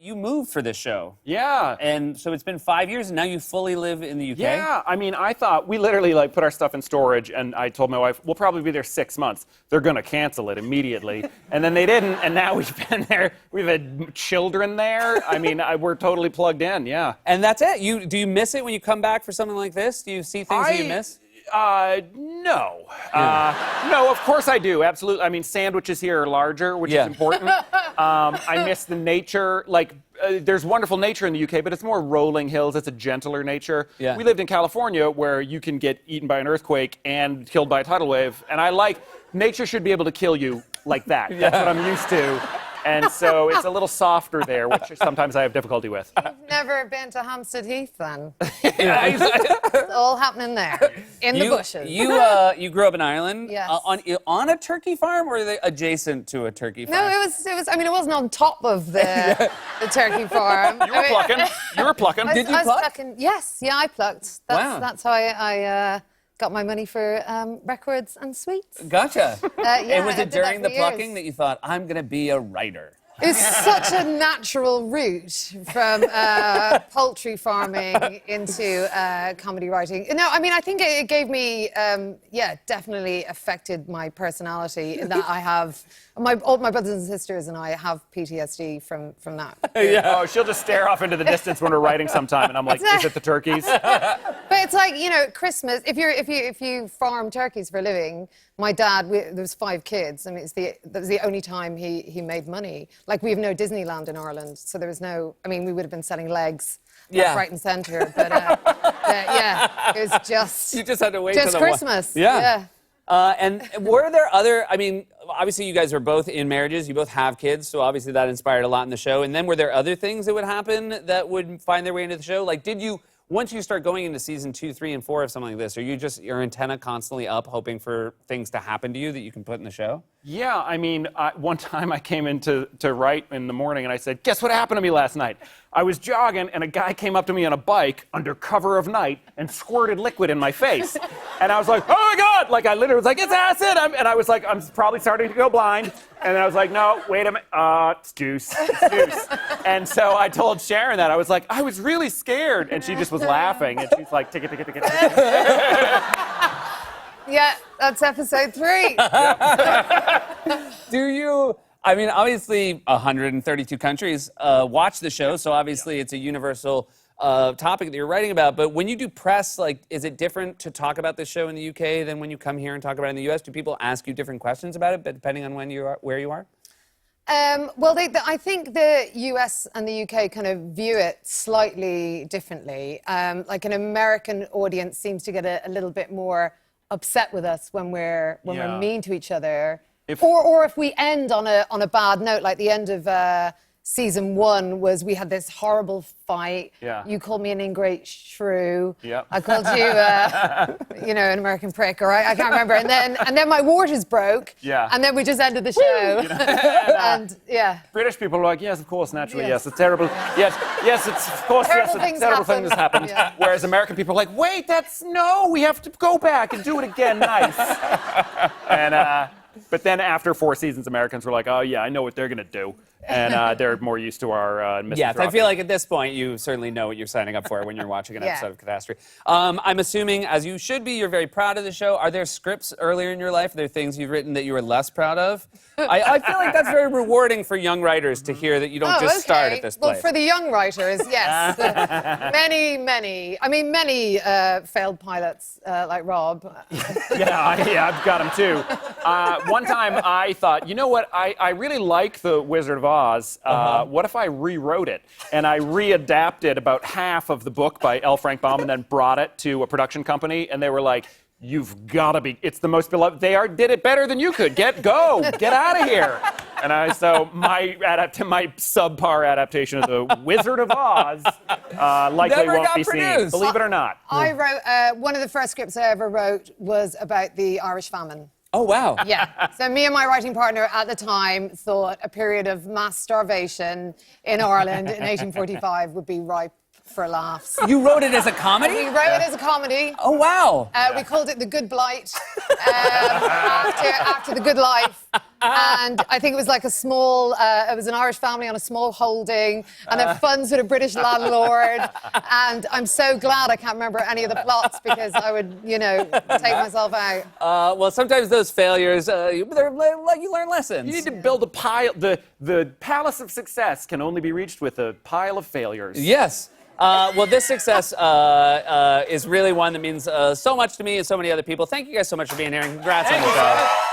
you moved for this show. Yeah. And so it's been 5 years, and now you fully live in the UK? Yeah, I mean, I thought, we literally like put our stuff in storage, and I told my wife, we'll probably be there 6 months. They're gonna cancel it immediately. And then they didn't, and now we've been there. We've had children there. I mean, we're totally plugged in, yeah. And that's it? Do you miss it when you come back for something like this? Do you see things that you miss? No. No, of course I do, absolutely. I mean, sandwiches here are larger, which is important. I miss the nature, like, there's wonderful nature in the UK, but it's more rolling hills. It's a gentler nature. Yeah. We lived in California where you can get eaten by an earthquake and killed by a tidal wave. And nature should be able to kill you like that. That's what I'm used to. And so it's a little softer there, which sometimes I have difficulty with. You've never been to Hampstead Heath, then? It's all happening there, in the bushes. You grew up in Ireland? Yes. On a turkey farm, or were they adjacent to a turkey farm? No, it was. I mean, it wasn't on top of the turkey farm. You were plucking. You were plucking. Did you I was pluck? plucking. Yes, yeah, I plucked. Wow. That's how I got my money for records and sweets. Gotcha. Yeah, and was I it did that during for the plucking years. that you thought, I'm going to be a writer? It's such a natural route from poultry farming into comedy writing. No, I mean, I think it gave me, definitely affected my personality in that I have, all my brothers and sisters and I have PTSD from that. Yeah. Oh, she'll just stare off into the distance when we're writing sometime, and I'm like, is it the turkeys? But it's like, Christmas, if you farm turkeys for a living, my dad, there was 5 kids. I mean, that was the only time he made money. Like, we have no Disneyland in Ireland, so there was no, I mean, we would have been selling legs left, right and centre, but yeah, it was just... You just had to wait just till the Christmas. Yeah. And were there other, I mean, obviously you guys are both in marriages, you both have kids, so obviously that inspired a lot in the show. And then were there other things that would happen that would find their way into the show? Like, once you start going into season 2, 3, and 4 of something like this, are you just your antenna constantly up, hoping for things to happen to you that you can put in the show? Yeah, I mean, one time I came in to write in the morning, and I said, guess what happened to me last night? I was jogging, and a guy came up to me on a bike under cover of night and squirted liquid in my face. And I was like, oh my God! Like, I literally was like, it's acid! And I was like, I'm probably starting to go blind. And I was like, no, wait a minute. It's juice. It's juice. And so I told Sharon that. I was like, I was really scared. And she just was laughing. And she's like, ticket. Yeah, that's episode 3. I mean, obviously 132 countries watch the show, so obviously it's a universal topic that you're writing about. But when you do press, like, is it different to talk about this show in the UK than when you come here and talk about it in the US? Do people ask you different questions about it, but depending on where you are? Well, I think the US and the UK kind of view it slightly differently. Like, an American audience seems to get a little bit more upset with us when we're mean to each other, or if we end on a bad note, like the end of season 1 was we had this horrible fight. Yeah. You called me an ingrate shrew. Yep. I called you, an American prick, or I can't remember. And then my waters broke. Yeah. And then we just ended the show. And yeah. British people are like, yes, of course, naturally, yes, it's terrible. Yes, it's, of course, Terrible yes, things it's terrible happen. thing has happened. Yeah. Whereas American people are like, wait, we have to go back and do it again, nice. And, but then after 4 seasons, Americans were like, oh, yeah, I know what they're going to do. And they're more used to our Yes, I feel like at this point you certainly know what you're signing up for when you're watching an episode of Catastrophe. I'm assuming, as you should be, you're very proud of the show. Are there scripts earlier in your life? Are there things you've written that you were less proud of? I feel like that's very rewarding for young writers to hear that you don't just start at this place. Well, for the young writers, yes. many failed pilots like Rob. Yeah, I've got them too. One time I thought, you know what? I really like The Wizard of Oz. What if I rewrote it? And I readapted about half of the book by L. Frank Baum and then brought it to a production company. And they were like, you've got to be, it's the most beloved. They did it better than you could. Get out of here. And so my subpar adaptation of The Wizard of Oz likely Never won't got be produced. seen. Believe it or not. I wrote, one of the first scripts I ever wrote was about the Irish famine. Oh, wow. Yeah. So me and my writing partner at the time thought a period of mass starvation in Ireland in 1845 would be ripe for laughs. You wrote it as a comedy? We wrote it as a comedy. Oh, wow. We called it The Good Blight after The Good Life. and I think it was like a small, it was an Irish family on a small holding, and then funds with a British landlord. And I'm so glad I can't remember any of the plots because I would, take myself out. Well, sometimes those failures, you learn lessons. You need to build a pile. The palace of success can only be reached with a pile of failures. Yes. Well, this success is really one that means so much to me and so many other people. Thank you guys so much for being here, and congrats on the show.